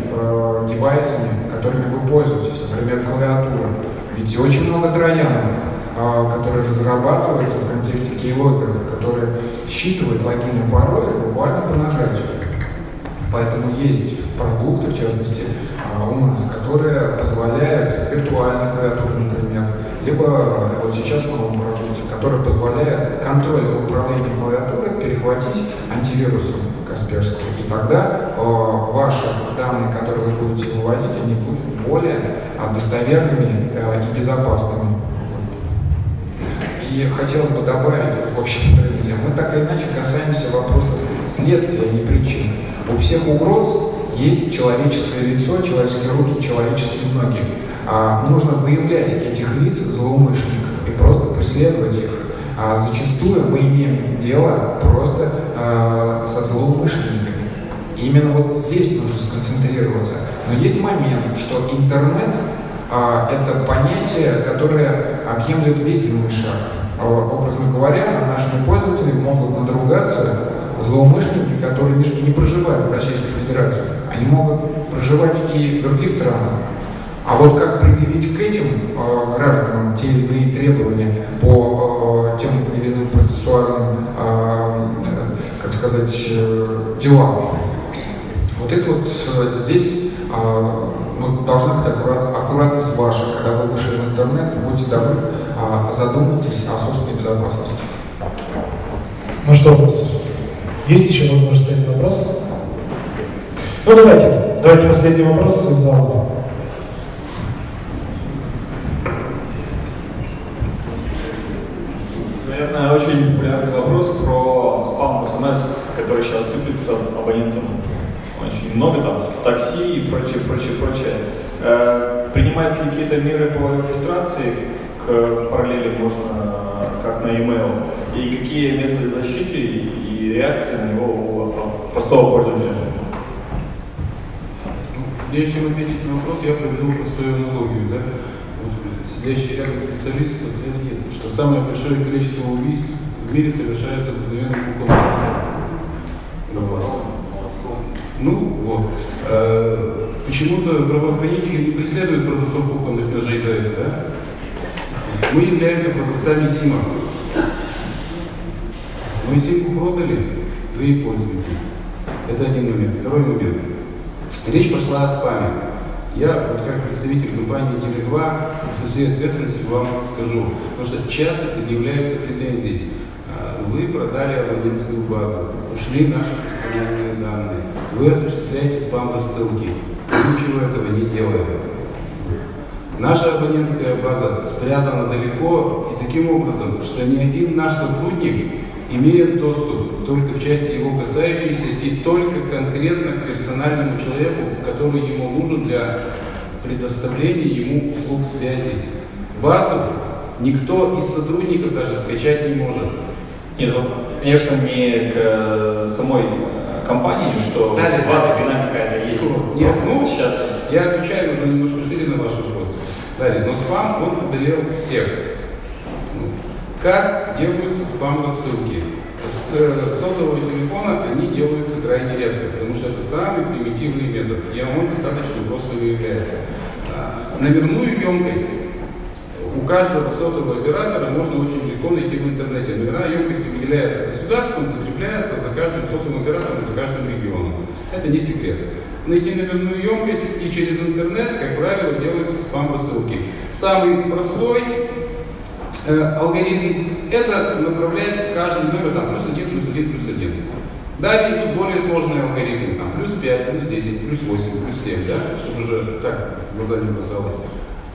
девайсами, которыми вы пользуетесь, например, клавиатура. Ведь очень много троянов, которые разрабатываются в контексте кейлогеров, которые считывают логин и пароли буквально по нажатию. Поэтому есть продукты, в частности, у нас, которые позволяют виртуальной клавиатуре, например, либо вот сейчас в новом продукте, который позволяет контроль управления клавиатурой перехватить антивирусом Касперского. И тогда ваши данные, которые вы будете выводить, они будут более достоверными и безопасными. И хотелось бы добавить в общем тренде, мы так или иначе касаемся вопросов следствия, а не причин. У всех угроз есть человеческое лицо, человеческие руки, человеческие ноги. Нужно выявлять этих лиц, злоумышленников, и просто преследовать их. Зачастую мы имеем дело просто со злоумышленниками. И именно вот здесь нужно сконцентрироваться. Но есть момент, что интернет это понятие, которое объемлет весь земной шар. Образно говоря, нашими пользователями могут надругаться злоумышленники, которые не проживают в Российской Федерации. Они могут проживать и в других странах. А вот как предъявить к этим гражданам те или иные требования по тем или иным процессуальным, как сказать, делам? Вот это вот здесь должна быть аккуратность ваша. Когда вы вышли в интернет, будьте добры, задумайтесь о собственной безопасности. Ну что, есть еще возможность задать вопрос? Ну давайте последний вопрос из зала. Наверное, очень популярный вопрос про спам СМС, который сейчас сыплется абонентам. Очень много там такси и прочее. Принимаются ли какие-то меры по фильтрации в параллели можно как на e-mail? И какие методы защиты и реакции на него у простого пользователя? Прежде чем ответить на вопрос, я проведу простую аналогию. Да? Сидящий рядом специалист подтвердит, что самое большое количество убийств в мире совершается обыкновенным кухонным ножом. Ну вот. Почему-то правоохранители не преследуют продавцов кухонных ножей за это, да? Мы являемся продавцами СИМа. Вы симку продали, вы и пользуетесь. Это один момент. Второй момент. Речь пошла о спаме. Я, вот как представитель компании Теле2, со всей ответственностью вам скажу, потому что часто предъявляются претензии. Вы продали абонентскую базу, ушли наши персональные данные, вы осуществляете спам-рассылки. Мы ничего этого не делаем. Наша абонентская база спрятана далеко и таким образом, что ни один наш сотрудник имеет доступ только в части его касающейся и только конкретно к персональному человеку, который ему нужен для предоставления ему услуг связи. Базу никто из сотрудников даже скачать не может. Нет, конечно, не к самой компании, что у вас вина какая-то есть. Нет, сейчас я отвечаю уже немножко шире на ваш вопрос. Далее, но спам, он одолел всех. Как делаются спам-рассылки? С сотового телефона они делаются крайне редко, потому что это самый примитивный метод, и он достаточно просто выявляется. Номерную емкость у каждого сотового оператора можно очень легко найти в интернете. Номера емкости выделяются государством, закрепляются за каждым сотовым оператором, за каждым регионом. Это не секрет. Найти номерную емкость и через интернет, как правило, делаются спам-рассылки. Самый простой алгоритм — это направлять каждый номер там +1, +1, +1. Далее идут более сложные алгоритмы, там +5, +10, +8, +7, да, чтобы уже так глаза не бросалось.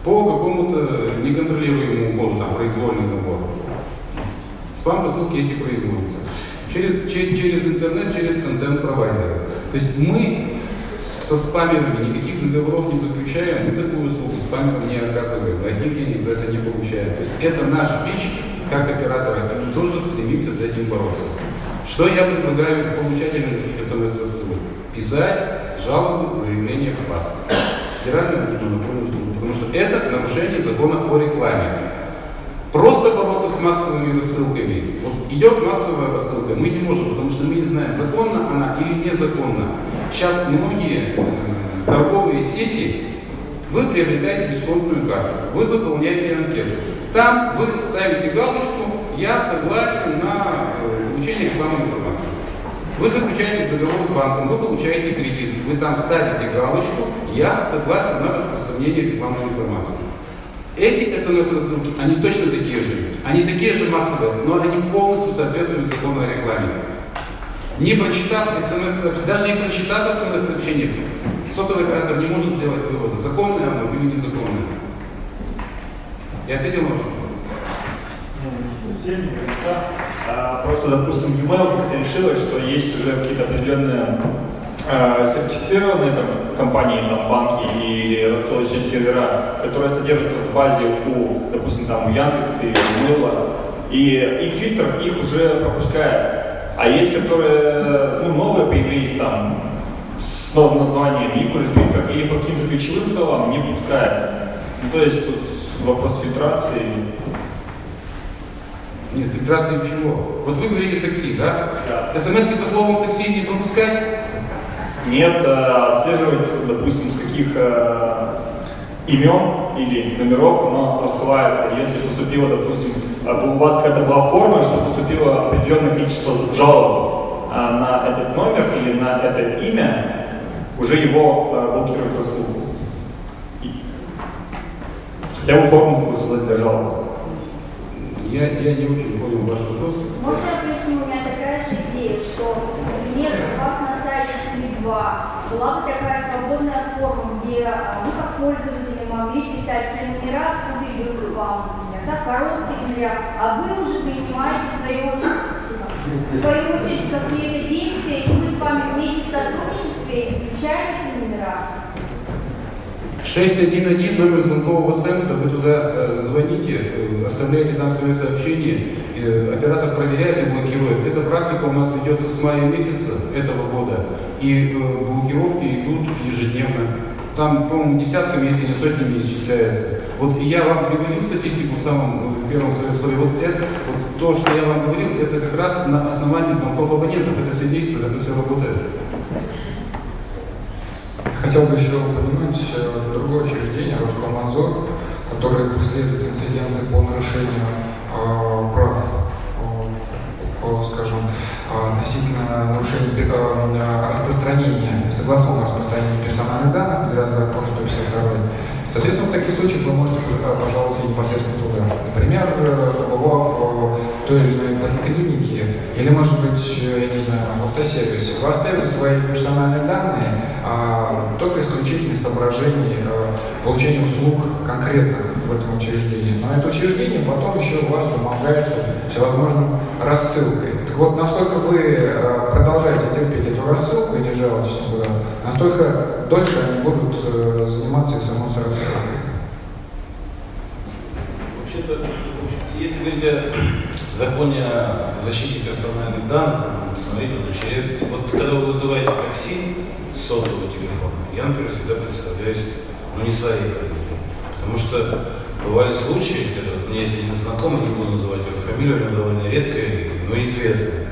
По какому-то неконтролируемому коду, там произвольный набор. Спам-рассылки эти производятся. Через интернет, через контент-провайдеры. То есть мы со спамерами никаких договоров не заключаем, мы такую услугу спамерам не оказываем, одних денег за это не получаем. То есть это наша вещь, как оператора, и мы тоже стремимся с этим бороться. Что я предлагаю получателям таких смс-рассылок? Писать жалобы, заявления в ФАС. Федеральную антимонопольную службу, потому что это нарушение закона о рекламе. Просто бороться с массовыми рассылками. Вот идет массовая рассылка, мы не можем, потому что мы не знаем, законна она или незаконна. Сейчас многие торговые сети, вы приобретаете дисконтную карту, вы заполняете анкету. Там вы ставите галочку «Я согласен на получение рекламной информации». Вы заключаете договор с банком, вы получаете кредит, вы там ставите галочку «Я согласен на распространение рекламной информации». Эти смс-рассылки, они точно такие же массовые, но они полностью соответствуют закону о рекламе. Не прочитав смс-сообщение, даже не прочитав смс-сообщение, сотовый оператор не может сделать вывода, законное оно или незаконное. Я ответил на ваш вопрос? Просто, допустим, e-mail как-то решила, что есть уже какие-то определенные сертифицированные компании, там, банки или рассылочные сервера, которые содержатся в базе у, допустим, там, у Яндекса или у Mail, и их фильтр их уже пропускает. А есть, которые новые появились там с новым названием, их уже фильтр или по каким-то ключевым словам не пускает. То есть тут вопрос фильтрации. Нет, фильтрации чего? Вот вы говорите такси, да? Да. СМС-ки со словом такси не пропускать? Нет, отслеживать, допустим, с каких имен или номеров оно просылается. Если поступило, допустим, у вас какая-то была форма, что поступило определенное количество жалоб на этот номер или на это имя, уже его блокировать рассылку. Хотя бы форму такую создать для жалоб. Я не очень понял ваш вопрос. Можно я объясню? У меня такая же идея, что, например, у вас на сайте Теле2 была бы такая свободная форма, где мы как пользователи могли писать те номера, откуда идет вам, например, да, короткие номера, а вы уже принимаете в свою очередь какие-то действия, и мы с вами вместе в сотрудничестве исключаем эти номера. 611 номер звонкового центра, вы туда звоните, оставляете там свое сообщение, оператор проверяет и блокирует. Эта практика у нас ведется с мая месяца этого года, и блокировки идут ежедневно. Там, по-моему, десятками, если не сотнями исчисляется. Вот я вам приводил статистику в самом первом своем слове. Вот то, что я вам говорил, это как раз на основании звонков абонентов. Это все действует, это все работает. Хотел бы еще упомянуть другое учреждение, Роскомнадзор, которое преследует инциденты по нарушению прав что, скажем, относительно нарушения распространения, согласованного распространения персональных данных, федеральный закон 152. Соответственно, в таких случаях вы можете пожаловаться непосредственно туда. Например, побывав в той или иной поликлинике, или, может быть, я не знаю, в автосервисе, вы оставили свои персональные данные только исключительно из соображений получения услуг конкретных в этом учреждении. Но это учреждение потом еще у вас помогается всевозможным рассылкой. Так вот, насколько вы продолжаете терпеть эту рассылку и не жалуетесь туда, настолько дольше они будут заниматься СМС-рассылкой. Вообще-то, если говорить о законе о защите персональных данных, смотрите, вот когда вы вызываете такси с сотового телефона, я, например, всегда представляюсь, не своей фамилией. Потому что бывали случаи, когда у меня есть один знакомый, не буду называть его фамилию, у него довольно редкая, но известная.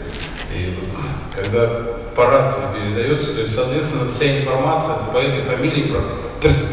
И когда по рации передается, то есть, соответственно, вся информация по этой фамилии,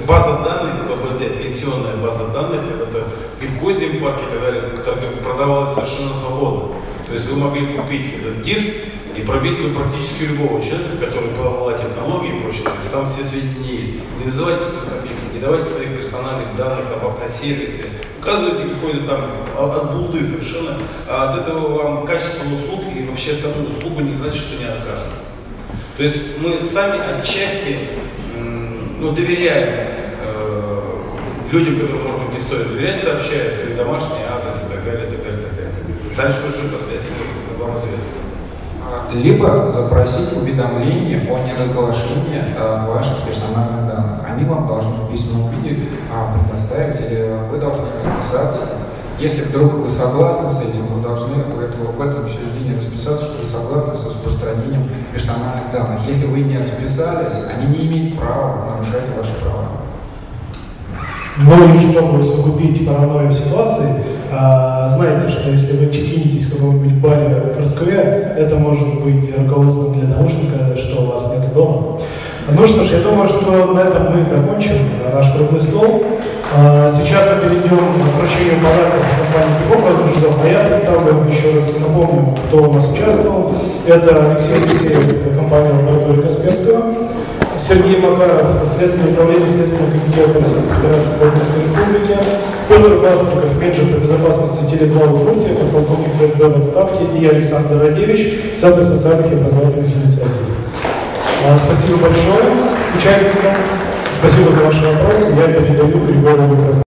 база данных, ББД, пенсионная база данных, это и в Козьем парке и так далее, которая продавалась совершенно свободно. То есть вы могли купить этот диск и пробить практически любого человека, который владеет налоги и прочее. То есть там все сведения есть. Не называйте свои фамилии, не давайте своих персональных данных об автосервисе. Указывайте какой-то там от булды совершенно. А от этого вам качество услуг и вообще саму услугу не значит, что не окажут. То есть мы сами отчасти доверяем людям, которым, может быть, не стоит доверять, сообщая свои домашние адресы и так далее, и так далее, и так далее. Дальше уже последствия вам известно. Либо запросить уведомление о неразглашении ваших персональных данных. Они вам должны в письменном виде предоставить, или вы должны расписаться. Если вдруг вы согласны с этим, вы должны в этом учреждении расписаться, что вы согласны с распространением персональных данных. Если вы не расписались, они не имеют права нарушать ваши права. Но и чтобы усугубить паранойю ситуации, знаете, что если вы чекинетесь в каком-нибудь баре в Москве, это может быть руководством для наушника, что у вас нет дома. Ну что ж, я думаю, что на этом мы закончим наш круглый стол. Сейчас мы перейдем к вручению подарков от компании Пиков Разрушев, а я представлю еще раз, напомню, кто у нас участвовал. Это Алексей Алексеев, компания лаборатории Касперского, Сергей Макаров, Следственное управление Следственного комитета Российской Федерации по Удмуртской Республике, Петр Бастриков, менеджер по безопасности Теле2 Удмуртия, подполковник ФСБ в отставке, и Александр Радевич, Центр социальных и образовательных инициатив. Спасибо большое участникам, спасибо за ваши вопросы, я передаю Григорию микрофон.